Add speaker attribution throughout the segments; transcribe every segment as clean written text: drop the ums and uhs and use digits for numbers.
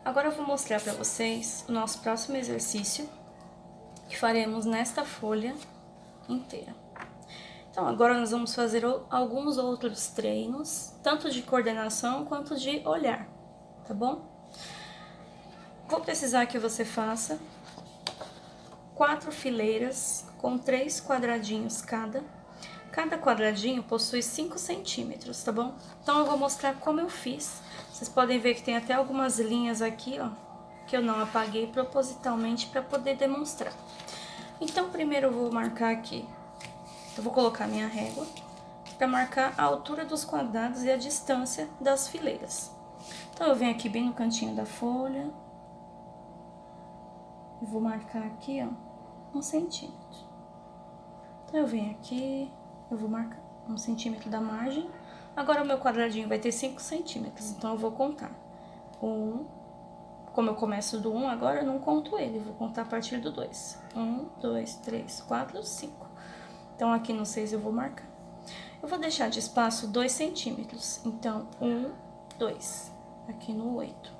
Speaker 1: Agora eu vou mostrar para vocês o nosso próximo exercício, que faremos nesta folha inteira. Então, agora nós vamos fazer alguns outros treinos, tanto de coordenação quanto de olhar, tá bom? Vou precisar que você faça 4 fileiras com 3 quadradinhos cada. Cada quadradinho possui 5 centímetros, tá bom? Então, eu vou mostrar como eu fiz. Vocês podem ver que tem até algumas linhas aqui, ó, que eu não apaguei propositalmente para poder demonstrar. Então, primeiro eu vou marcar aqui, eu vou colocar minha régua para marcar a altura dos quadrados e a distância das fileiras. Então, eu venho aqui bem no cantinho da folha, e vou marcar aqui, ó, 1 centímetro. Então, eu venho aqui, eu vou marcar 1 centímetro da margem. Agora, o meu quadradinho vai ter 5 centímetros, então eu vou contar. Como eu começo do 1, agora eu não conto ele, eu vou contar a partir do 2. 1, 2, 3, 4, 5. Então, aqui no 6 eu vou marcar. Eu vou deixar de espaço 2 centímetros, então 1, 2, aqui no 8.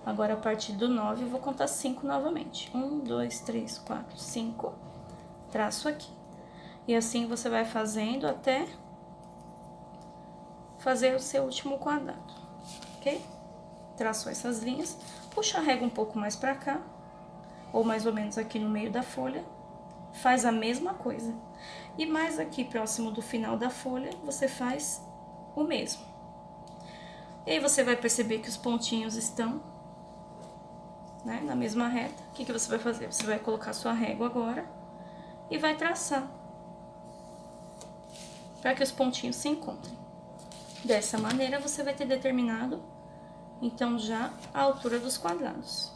Speaker 1: Agora, a partir do 9, eu vou contar 5 novamente. 1, 2, 3, 4, 5, traço aqui. E assim você vai fazendo até fazer o seu último quadrado, ok? Traçou essas linhas, puxa a régua um pouco mais pra cá, ou mais ou menos aqui no meio da folha, faz a mesma coisa. E mais aqui próximo do final da folha, você faz o mesmo. E aí você vai perceber que os pontinhos estão, né, na mesma reta. O que você vai fazer? Você vai colocar sua régua agora e vai traçar para que os pontinhos se encontrem. Dessa maneira, você vai ter determinado, então, já a altura dos quadrados.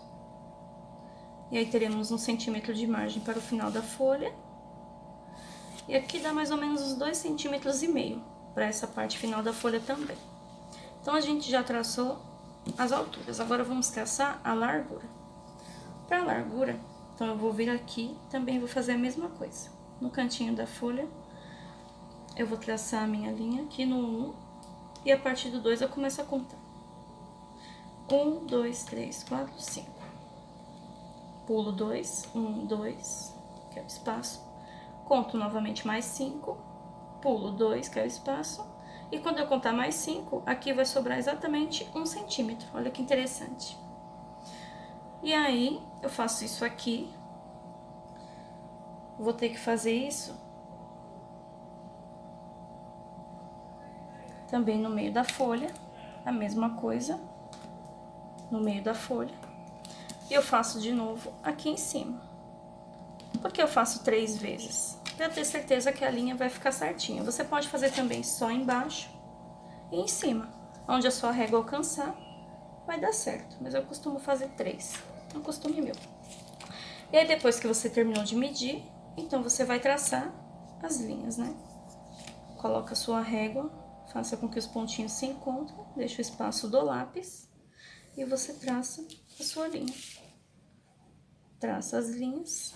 Speaker 1: E aí, teremos 1 centímetro de margem para o final da folha. E aqui dá mais ou menos uns 2,5 centímetros para essa parte final da folha também. Então, a gente já traçou as alturas. Agora, vamos traçar a largura. Para a largura, então, eu vou vir aqui, também vou fazer a mesma coisa. No cantinho da folha, eu vou traçar a minha linha aqui no 1. E a partir do 2 eu começo a contar. 1, 2, 3, 4, 5. Pulo 2, 1, 2, que é o espaço. Conto novamente mais 5. Pulo 2, que é o espaço. E quando eu contar mais 5, aqui vai sobrar exatamente 1 centímetro. Olha que interessante. E aí, eu faço isso aqui. Vou ter que fazer isso também no meio da folha, a mesma coisa, no meio da folha. E eu faço de novo aqui em cima. Por que eu faço 3 vezes? Para ter certeza que a linha vai ficar certinha. Você pode fazer também só embaixo e em cima. Onde a sua régua alcançar, vai dar certo. Mas eu costumo fazer 3. É um costume meu. E aí, depois que você terminou de medir, então você vai traçar as linhas, né? Coloca a sua régua, faça com que os pontinhos se encontrem, deixa o espaço do lápis e você traça a sua linha. Traça as linhas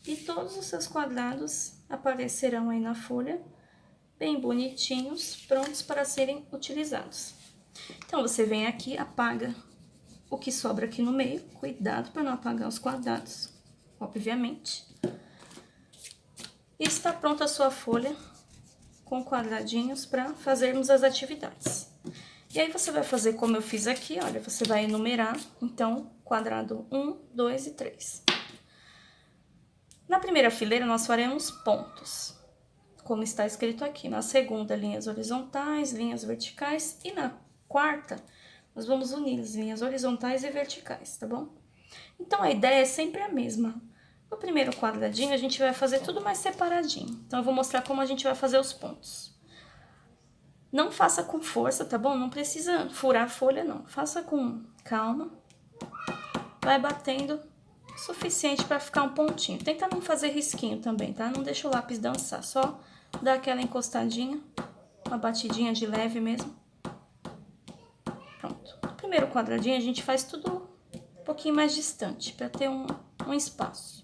Speaker 1: e todos os seus quadrados aparecerão aí na folha, bem bonitinhos, prontos para serem utilizados. Então, você vem aqui, apaga o que sobra aqui no meio, cuidado para não apagar os quadrados, obviamente. E está pronta a sua folha com quadradinhos para fazermos as atividades. E aí, você vai fazer como eu fiz aqui, olha, você vai enumerar, então, quadrado 1, 2 e 3. Na primeira fileira, nós faremos pontos, como está escrito aqui. Na segunda, linhas horizontais, linhas verticais. E na quarta, nós vamos unir as linhas horizontais e verticais, tá bom? Então, a ideia é sempre a mesma. No primeiro quadradinho, a gente vai fazer tudo mais separadinho. Então, eu vou mostrar como a gente vai fazer os pontos. Não faça com força, tá bom? Não precisa furar a folha, não. Faça com calma. Vai batendo o suficiente para ficar um pontinho. Tenta não fazer risquinho também, tá? Não deixa o lápis dançar. Só dá aquela encostadinha, uma batidinha de leve mesmo. Pronto. No primeiro quadradinho, a gente faz tudo um pouquinho mais distante, para ter um espaço.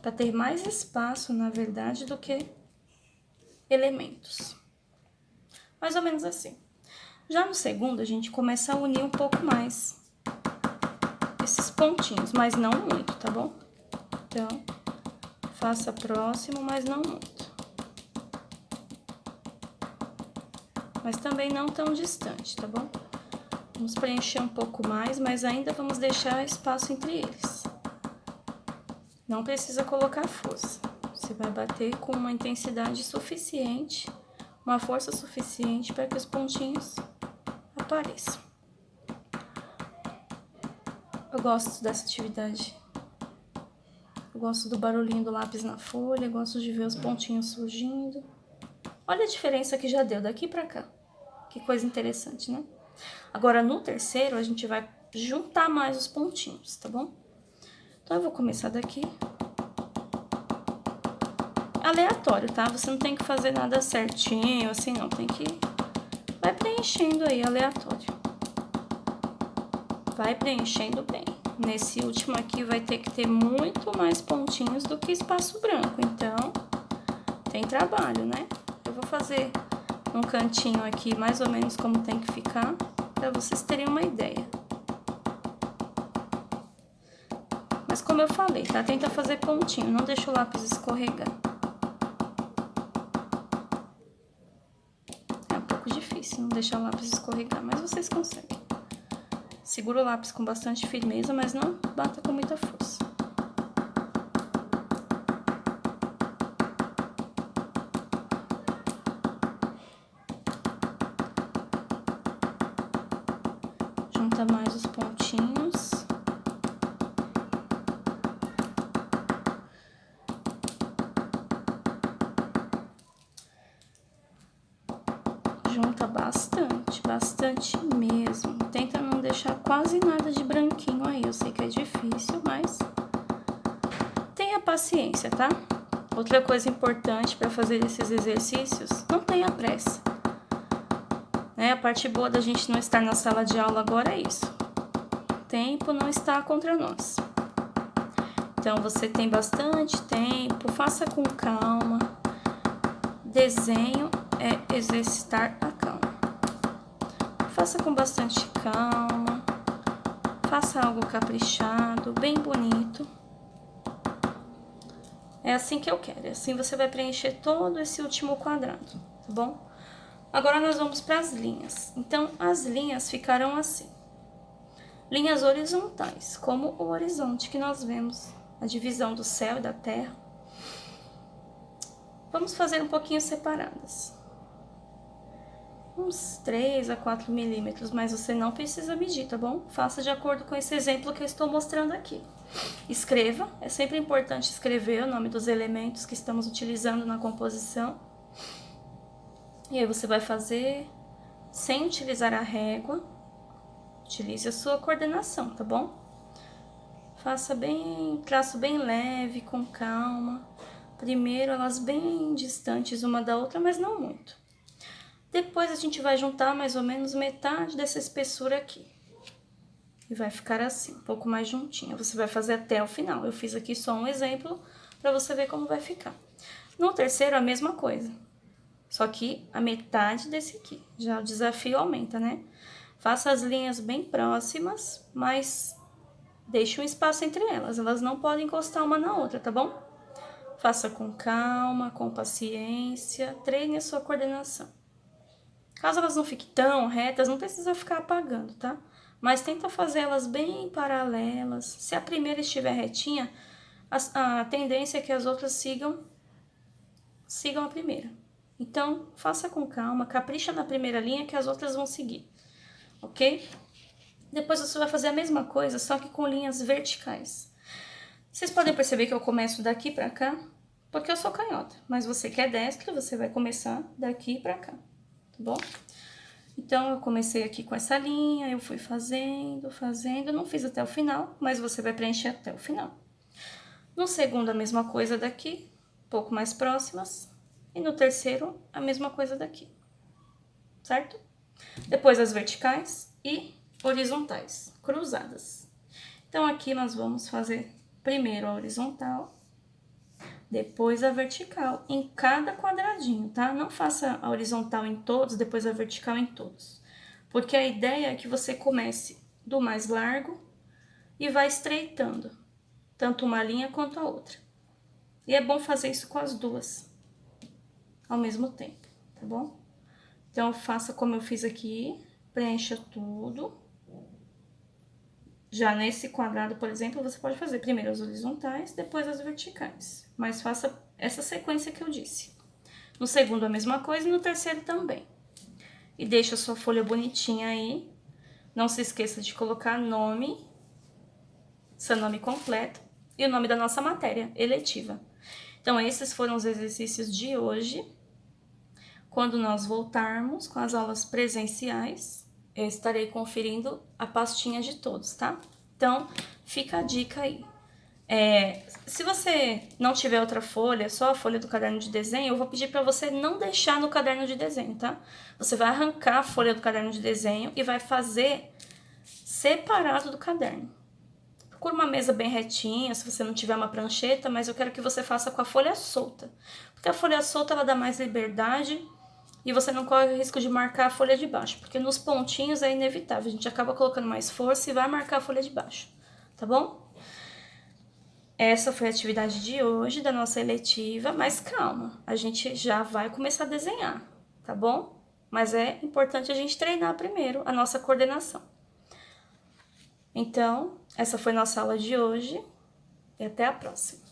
Speaker 1: Para ter mais espaço, na verdade, do que elementos. Mais ou menos assim. Já no segundo, a gente começa a unir um pouco mais. pontinhos, mas não muito, tá bom? Então, faça próximo, mas não muito. Mas também não tão distante, tá bom? Vamos preencher um pouco mais, mas ainda vamos deixar espaço entre eles. Não precisa colocar força. Você vai bater com uma intensidade suficiente, uma força suficiente para que os pontinhos apareçam. Eu gosto dessa atividade. Eu gosto do barulhinho do lápis na folha, gosto de ver os pontinhos surgindo. Olha a diferença que já deu daqui pra cá. Que coisa interessante, né? Agora, no terceiro, a gente vai juntar mais os pontinhos, tá bom? Então, eu vou começar daqui. Aleatório, tá? Você não tem que fazer nada certinho, assim, não. Tem que... Vai preenchendo aí, aleatório. Vai preenchendo bem. Nesse último aqui vai ter que ter muito mais pontinhos do que espaço branco, então tem trabalho, né? Eu vou fazer um cantinho aqui mais ou menos como tem que ficar, para vocês terem uma ideia. Mas como eu falei, tá? Tenta fazer pontinho, não deixa o lápis escorregar. É um pouco difícil não deixar o lápis escorregar, mas vocês conseguem. Segura o lápis com bastante firmeza, mas não bata com muita força. Junta mais os pontinhos. Junta bastante, bastante mesmo. Tenta não deixar quase nada de branquinho aí. Eu sei que é difícil, mas tenha paciência, tá? Outra coisa importante para fazer esses exercícios, não tenha pressa. Né? A parte boa da gente não estar na sala de aula agora é isso. O tempo não está contra nós. Então, você tem bastante tempo, faça com calma. Desenho é exercitar a calma. Faça com bastante calma. Faça algo caprichado, bem bonito. É assim que eu quero. Assim você vai preencher todo esse último quadrado, tá bom? Agora nós vamos para as linhas. Então, as linhas ficarão assim. Linhas horizontais, como o horizonte que nós vemos, a divisão do céu e da terra. Vamos fazer um pouquinho separadas. Uns 3 a 4 milímetros, mas você não precisa medir, tá bom? Faça de acordo com esse exemplo que eu estou mostrando aqui. Escreva, é sempre importante escrever o nome dos elementos que estamos utilizando na composição. E aí você vai fazer sem utilizar a régua. Utilize a sua coordenação, tá bom? Faça bem, traço bem leve, com calma. Primeiro elas bem distantes uma da outra, mas não muito. Depois a gente vai juntar mais ou menos metade dessa espessura aqui. E vai ficar assim, um pouco mais juntinha. Você vai fazer até o final. Eu fiz aqui só um exemplo para você ver como vai ficar. No terceiro, a mesma coisa. Só que a metade desse aqui. Já o desafio aumenta, né? Faça as linhas bem próximas, mas deixe um espaço entre elas. Elas não podem encostar uma na outra, tá bom? Faça com calma, com paciência. Treine a sua coordenação. Caso elas não fiquem tão retas, não precisa ficar apagando, tá? Mas tenta fazer elas bem paralelas. Se a primeira estiver retinha, a tendência é que as outras sigam a primeira. Então, faça com calma, capricha na primeira linha que as outras vão seguir, ok? Depois você vai fazer a mesma coisa, só que com linhas verticais. Vocês podem perceber que eu começo daqui pra cá, porque eu sou canhota. Mas você que é destro, você vai começar daqui pra cá, tá bom? Então, eu comecei aqui com essa linha, eu fui fazendo, não fiz até o final, mas você vai preencher até o final. No segundo, a mesma coisa daqui, um pouco mais próximas, e no terceiro, a mesma coisa daqui, certo? Depois as verticais e horizontais, cruzadas. Então, aqui nós vamos fazer primeiro a horizontal, depois a vertical, em cada quadradinho, tá? Não faça a horizontal em todos, depois a vertical em todos. Porque a ideia é que você comece do mais largo e vai estreitando, tanto uma linha quanto a outra. E é bom fazer isso com as duas ao mesmo tempo, tá bom? Então, faça como eu fiz aqui, preencha tudo. Já nesse quadrado, por exemplo, você pode fazer primeiro as horizontais, depois as verticais. Mas faça essa sequência que eu disse. No segundo, a mesma coisa, e no terceiro também. E deixa a sua folha bonitinha aí. Não se esqueça de colocar nome, seu nome completo e o nome da nossa matéria eletiva. Então, esses foram os exercícios de hoje. Quando nós voltarmos com as aulas presenciais, eu estarei conferindo a pastinha de todos, tá? Então, fica a dica aí. Se você não tiver outra folha, só a folha do caderno de desenho, eu vou pedir para você não deixar no caderno de desenho, tá? Você vai arrancar a folha do caderno de desenho e vai fazer separado do caderno. Procura uma mesa bem retinha, se você não tiver uma prancheta, mas eu quero que você faça com a folha solta. Porque a folha solta, ela dá mais liberdade e você não corre o risco de marcar a folha de baixo, porque nos pontinhos é inevitável, a gente acaba colocando mais força e vai marcar a folha de baixo, tá bom? Essa foi a atividade de hoje da nossa eletiva, mas calma, a gente já vai começar a desenhar, tá bom? Mas é importante a gente treinar primeiro a nossa coordenação. Então, essa foi nossa aula de hoje e até a próxima.